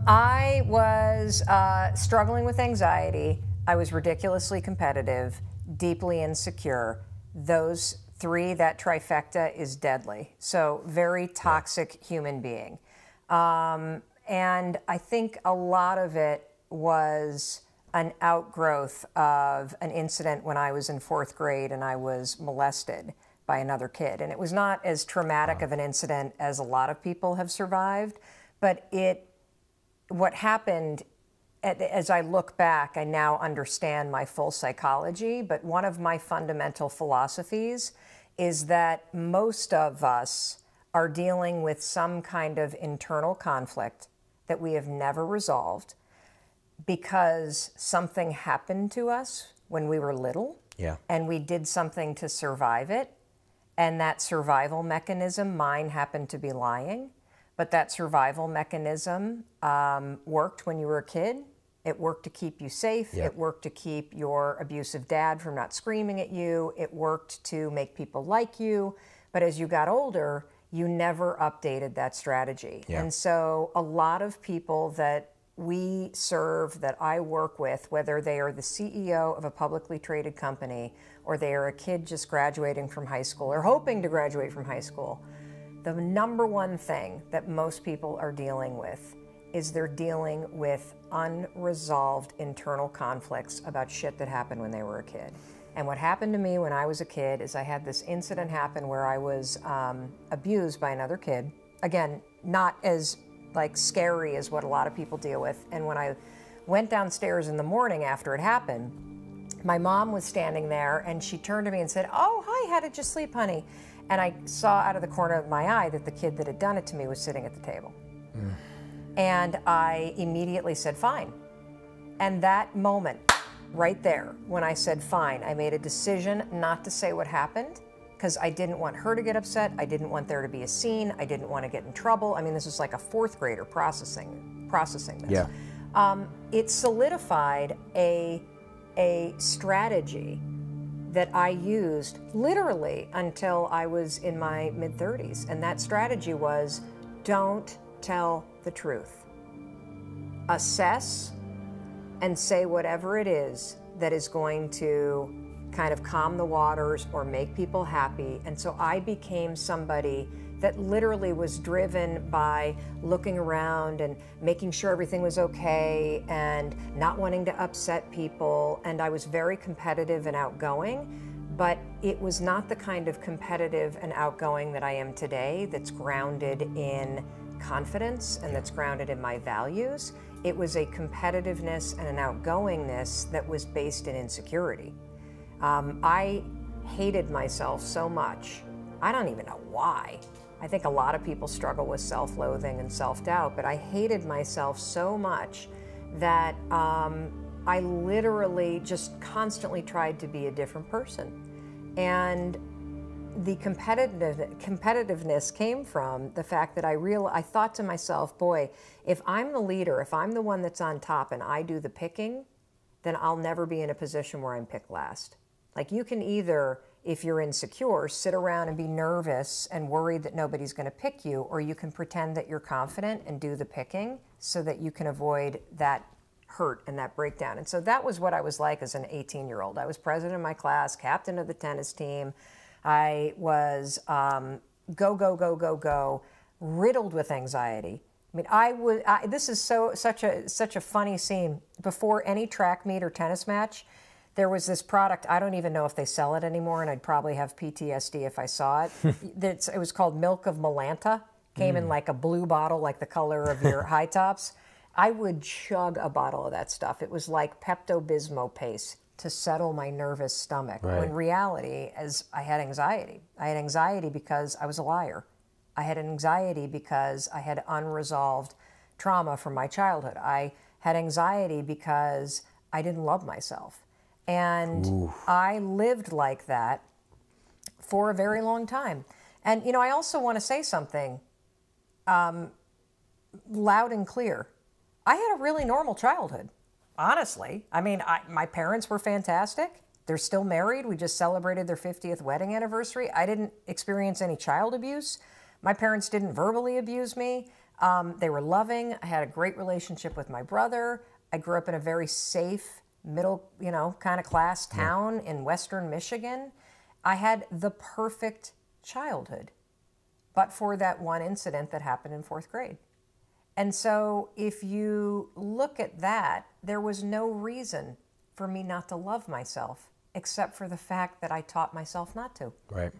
I was struggling with anxiety. I was ridiculously competitive, deeply insecure. Those three, that trifecta is deadly. So very toxic human being. And I think a lot of it was an outgrowth of an incident when I was in 4th grade and I was molested by another kid. And it was not as traumatic of an incident as a lot of people have survived, but what happened, as I look back, I now understand my full psychology, but one of my fundamental philosophies is that most of us are dealing with some kind of internal conflict that we have never resolved because something happened to us when we were little, and we did something to survive it, and that survival mechanism, mine happened to be lying, but that survival mechanism worked when you were a kid. It worked to keep you safe. It worked to keep your abusive dad from not screaming at you. It worked to make people like you. But as you got older, you never updated that strategy. And so a lot of people that we serve, that I work with, whether they are the CEO of a publicly traded company or they are a kid just graduating from high school or hoping to graduate from high school, the number one thing that most people are dealing with is they're dealing with unresolved internal conflicts about shit that happened when they were a kid. And what happened to me when I was a kid is I had this incident happen where I was abused by another kid. Again, not as scary as what a lot of people deal with. And when I went downstairs in the morning after it happened, my mom was standing there and she turned to me and said, "Oh, hi, how did you sleep, honey?" And I saw out of the corner of my eye that the kid that had done it to me was sitting at the table. And I immediately said, "Fine." And that moment, right there, when I said fine, I made a decision not to say what happened because I didn't want her to get upset. I didn't want there to be a scene. I didn't want to get in trouble. I mean, this was like a 4th grader processing this. It solidified a strategy that I used literally until I was in my mid-30s. And that strategy was, don't tell the truth. Assess and say whatever it is that is going to kind of calm the waters or make people happy. And so I became somebody that literally was driven by looking around and making sure everything was okay and not wanting to upset people. And I was very competitive and outgoing, but it was not the kind of competitive and outgoing that I am today that's grounded in confidence and that's grounded in my values. It was a competitiveness and an outgoingness that was based in insecurity. I hated myself so much. I don't even know why. I think a lot of people struggle with self-loathing and self-doubt, but I hated myself so much that I literally just constantly tried to be a different person. And the competitiveness came from the fact that I thought to myself, boy, if I'm the leader, if I'm the one that's on top and I do the picking, then I'll never be in a position where I'm picked last. Like, you can either, if you're insecure, sit around and be nervous and worried that nobody's going to pick you, or you can pretend that you're confident and do the picking so that you can avoid that hurt and that breakdown. And so that was what I was like as an 18-year-old. I was president of my class, captain of the tennis team. I was go, riddled with anxiety. I mean, this is such a funny scene. Before any track meet or tennis match, there was this product, I don't even know if they sell it anymore, and I'd probably have PTSD if I saw it. It was called Milk of Melanta. Came in like a blue bottle, like the color of your high tops. I would chug a bottle of that stuff. It was like Pepto-Bismol paste to settle my nervous stomach. Right. When in reality, I had anxiety. I had anxiety because I was a liar. I had anxiety because I had unresolved trauma from my childhood. I had anxiety because I didn't love myself. And I lived like that for a very long time. And, you know, I also want to say something loud and clear. I had a really normal childhood, honestly. I mean, my parents were fantastic. They're still married. We just celebrated their 50th wedding anniversary. I didn't experience any child abuse. My parents didn't verbally abuse me. They were loving. I had a great relationship with my brother. I grew up in a very safe, middle, kind of class town in Western Michigan. I had the perfect childhood, but for that one incident that happened in 4th grade. And so if you look at that, there was no reason for me not to love myself, except for the fact that I taught myself not to. Right.